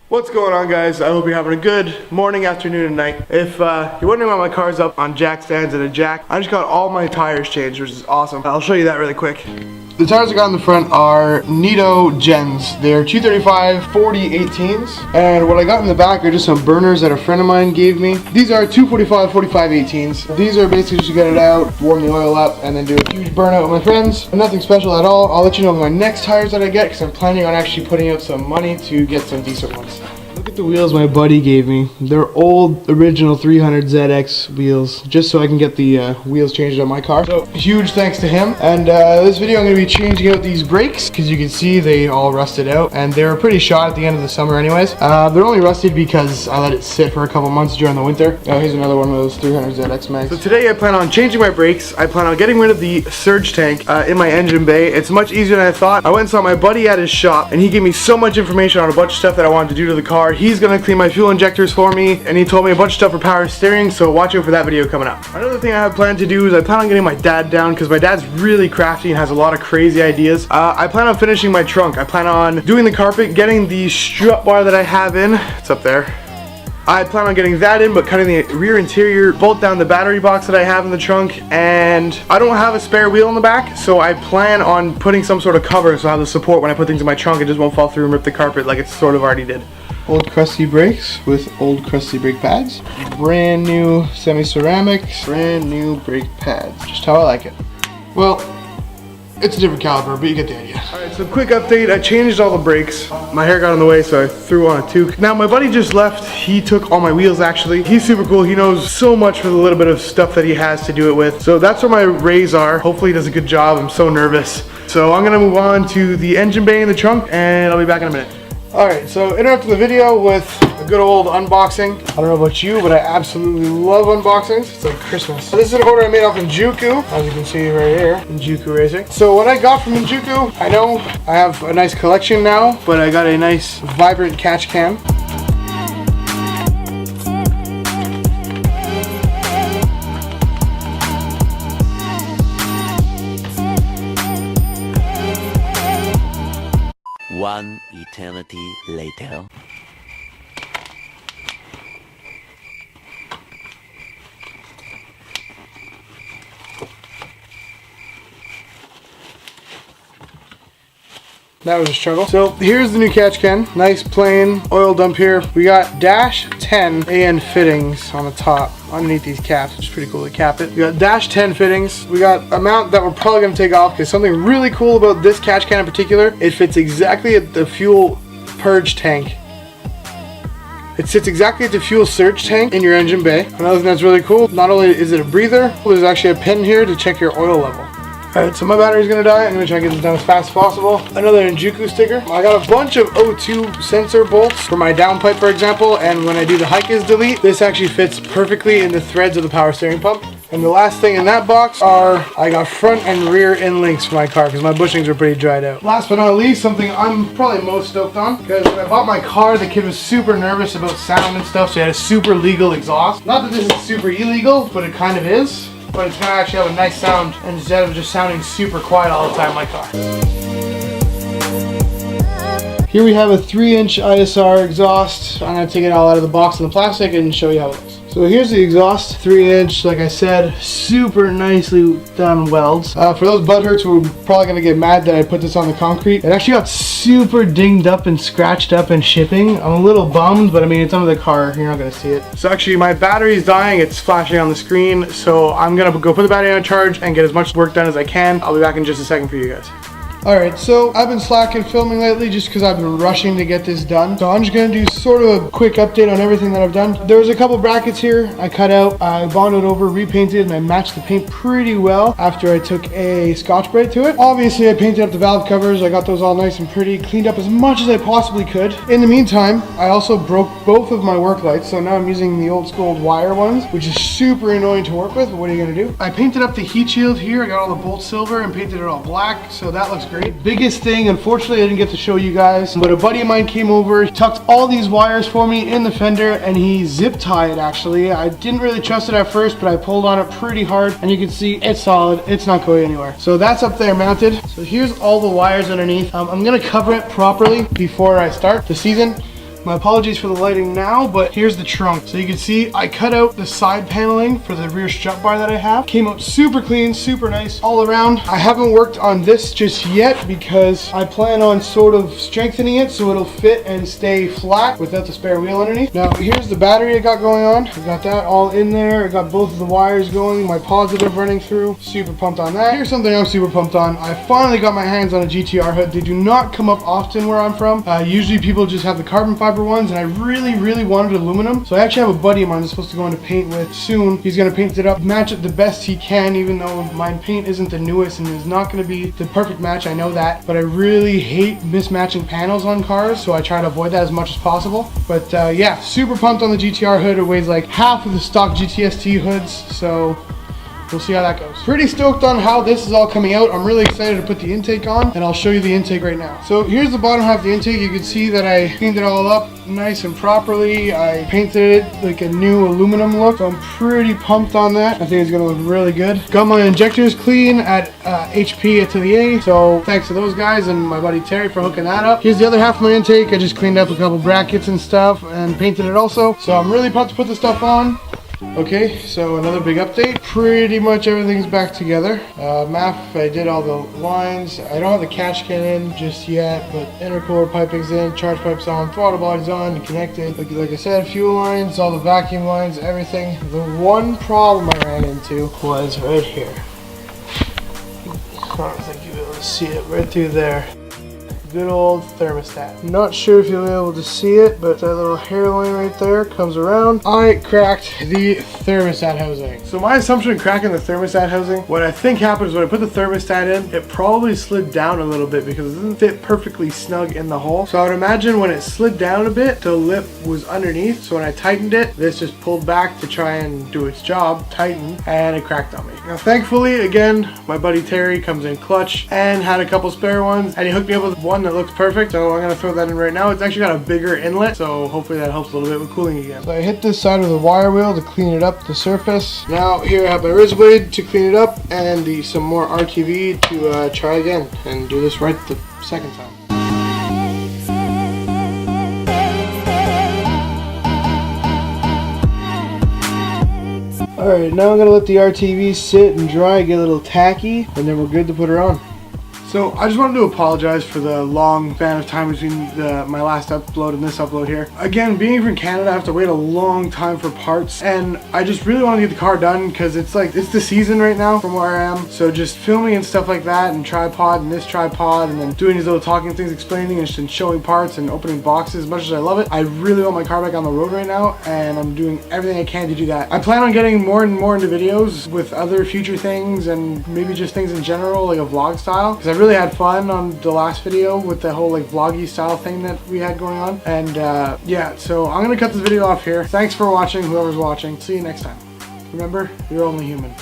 What's going on, guys? I hope you're having a good morning, afternoon, and night. If you're wondering why my car's up on jack stands and a jack, I just got all my tires changed, which is awesome. I'll show you that really quick. The tires I got in the front are Nito Gens. They're 235 40 18s. And what I got in the back are just some burners that a friend of mine gave me. These are 245 45 18s. These are basically just to get it out, warm the oil up, and then do a huge burnout with my friends. Nothing special at all. I'll let you know my next tires that I get, because I'm planning on actually putting out some money to get some decent ones. Look at the wheels my buddy gave me. They're old, original 300ZX wheels, just so I can get the wheels changed on my car. So, huge thanks to him. And this video I'm going to be changing out these brakes, because you can see they all rusted out, and they were pretty shot at the end of the summer anyways. They're only rusted because I let it sit for a couple months during the winter. Oh, here's another one of those 300ZX mags. So today I plan on changing my brakes. I plan on getting rid of the surge tank in my engine bay. It's much easier than I thought. I went and saw my buddy at his shop, and he gave me so much information on a bunch of stuff that I wanted to do to the car. He's gonna clean my fuel injectors for me, and he told me a bunch of stuff for power steering, so watch out for that video coming up. Another thing I have planned to do is I plan on getting my dad down, because my dad's really crafty and has a lot of crazy ideas. I plan on finishing my trunk. I plan on doing the carpet, getting the strut bar that I have in. It's up there. I plan on getting that in, but cutting the rear interior, bolt down the battery box that I have in the trunk, and I don't have a spare wheel in the back, so I plan on putting some sort of cover so I have the support when I put things in my trunk. It just won't fall through and rip the carpet like it sort of already did. Old crusty brakes with old crusty brake pads. Brand new semi-ceramics, brand new brake pads. Just how I like it. Well, it's a different caliber, but you get the idea. Alright, so quick update. I changed all the brakes. My hair got in the way, so I threw on a toque. Now, my buddy just left. He took all my wheels, actually. He's super cool. He knows so much for the little bit of stuff that he has to do it with. So that's where my rays are. Hopefully he does a good job. I'm so nervous. So I'm gonna move on to the engine bay in the trunk, and I'll be back in a minute. Alright, so interrupting the video with a good old unboxing. I don't know about you, but I absolutely love unboxings. It's like Christmas. This is an order I made off enjuku, as you can see right here, enjuku racing. So what I got from enjuku, I know I have a nice collection now, but I got a nice vibrant catch can. One eternity later. That was a struggle. So here's the new catch can. Nice plain oil dump here. We got dash 10 AN fittings on the top underneath these caps, which is pretty cool to cap it. We got dash 10 fittings. We got a mount that we're probably gonna take off, because something really cool about this catch can in particular, it fits exactly at the fuel purge tank. It sits exactly at the fuel surge tank in your engine bay. Another thing that's really cool, not only is it a breather, there's actually a pin here to check your oil level. Alright, so my battery's gonna die. I'm gonna try to get this done as fast as possible. Another enjuku sticker. I got a bunch of O2 sensor bolts for my downpipe, for example, and when I do the hike is delete, this actually fits perfectly in the threads of the power steering pump. And the last thing in that box are, I got front and rear end links for my car, because my bushings were pretty dried out. Last but not least, something I'm probably most stoked on, because when I bought my car, the kid was super nervous about sound and stuff, so he had a super legal exhaust. Not that this is super illegal, but it kind of is. But it's gonna actually have a nice sound instead of just sounding super quiet all the time in my car. Here we have a 3-inch ISR exhaust. I'm gonna take it all out of the box and the plastic and show you how it looks. So here's the exhaust, 3-inch, like I said, super nicely done welds. For those butthurts who are probably gonna get mad that I put this on the concrete, it actually got super dinged up and scratched up in shipping. I'm a little bummed, but I mean, it's under the car, you're not gonna see it. So actually my battery's dying, it's flashing on the screen, so I'm gonna go put the battery on charge and get as much work done as I can. I'll be back in just a second for you guys. Alright, so I've been slacking filming lately just because I've been rushing to get this done. So I'm just going to do sort of a quick update on everything that I've done. There was a couple brackets here I cut out, I bonded over, repainted, and I matched the paint pretty well after I took a Scotch-Brite to it. Obviously I painted up the valve covers, I got those all nice and pretty, cleaned up as much as I possibly could. In the meantime, I also broke both of my work lights, so now I'm using the old school wire ones, which is super annoying to work with, but what are you going to do? I painted up the heat shield here, I got all the bolts silver and painted it all black, so that looks great. Biggest thing, unfortunately I didn't get to show you guys, but a buddy of mine came over, he tucked all these wires for me in the fender, and he zip tied it actually. I didn't really trust it at first, but I pulled on it pretty hard, and you can see it's solid, it's not going anywhere. So that's up there mounted. So here's all the wires underneath. I'm gonna cover it properly before I start the season. My apologies for the lighting now, but here's the trunk. So you can see I cut out the side paneling for the rear strut bar that I have. Came out super clean, super nice all around. I haven't worked on this just yet because I plan on sort of strengthening it so it'll fit and stay flat without the spare wheel underneath. Now here's the battery I got going on. I got that all in there. I got both of the wires going, my positive running through. Super pumped on that. Here's something I'm super pumped on. I finally got my hands on a GTR hood. They do not come up often where I'm from. Usually people just have the carbon fiber ones, and I really wanted aluminum. So I actually have a buddy of mine that's supposed to go into paint with soon. He's gonna paint it up, match it the best he can, even though my paint isn't the newest and is not gonna be the perfect match, I know that. But I really hate mismatching panels on cars, so I try to avoid that as much as possible. But yeah, super pumped on the GTR hood. It weighs like half of the stock GTST hoods, so we'll see how that goes. Pretty stoked on how this is all coming out. I'm really excited to put the intake on, and I'll show you the intake right now. So here's the bottom half of the intake. You can see that I cleaned it all up nice and properly. I painted it like a new aluminum look, so I'm pretty pumped on that. I think it's gonna look really good. Got my injectors clean at HP to the A, so thanks to those guys and my buddy Terry for hooking that up. Here's the other half of my intake. I just cleaned up a couple brackets and stuff and painted it also. So I'm really pumped to put this stuff on. Okay, so another big update. Pretty much everything's back together. MAF, I did all the lines. I don't have the catch can in just yet, but intercooler piping's in, charge pipe's on, throttle body's on and connected. Like I said, fuel lines, all the vacuum lines, everything. The one problem I ran into was right here. I don't think you'll be able to see it right through there. Good old thermostat. Not sure if you'll be able to see it, but that little hairline right there comes around. I cracked the thermostat housing. So my assumption in cracking the thermostat housing, what I think happened is when I put the thermostat in, it probably slid down a little bit because it doesn't fit perfectly snug in the hole. So I would imagine when it slid down a bit, the lip was underneath. So when I tightened it, this just pulled back to try and do its job, tighten, and it cracked on me. Now thankfully, again, my buddy Terry comes in clutch and had a couple spare ones, and he hooked me up with one that looks perfect, so I'm gonna throw that in right now. It's actually got a bigger inlet, so hopefully that helps a little bit with cooling again. So I hit this side of the wire wheel to clean it up, the surface. Now here I have my razor blade to clean it up, and some more RTV to try again and do this right the second time. Alright, now I'm gonna let the RTV sit and dry, get a little tacky, and then we're good to put her on. So I just wanted to apologize for the long span of time between my last upload and this upload here. Again, being from Canada, I have to wait a long time for parts, and I just really want to get the car done because it's the season right now from where I am. So just filming and stuff like that, and tripod and this tripod, and then doing these little talking things, explaining and showing parts and opening boxes. As much as I love it, I really want my car back on the road right now, and I'm doing everything I can to do that. I plan on getting more and more into videos with other future things, and maybe just things in general, like a vlog style, because I really had fun on the last video with the whole like vloggy style thing that we had going on. And yeah, so I'm gonna cut this video off here. Thanks for watching, whoever's watching. See you next time. Remember, you're only human.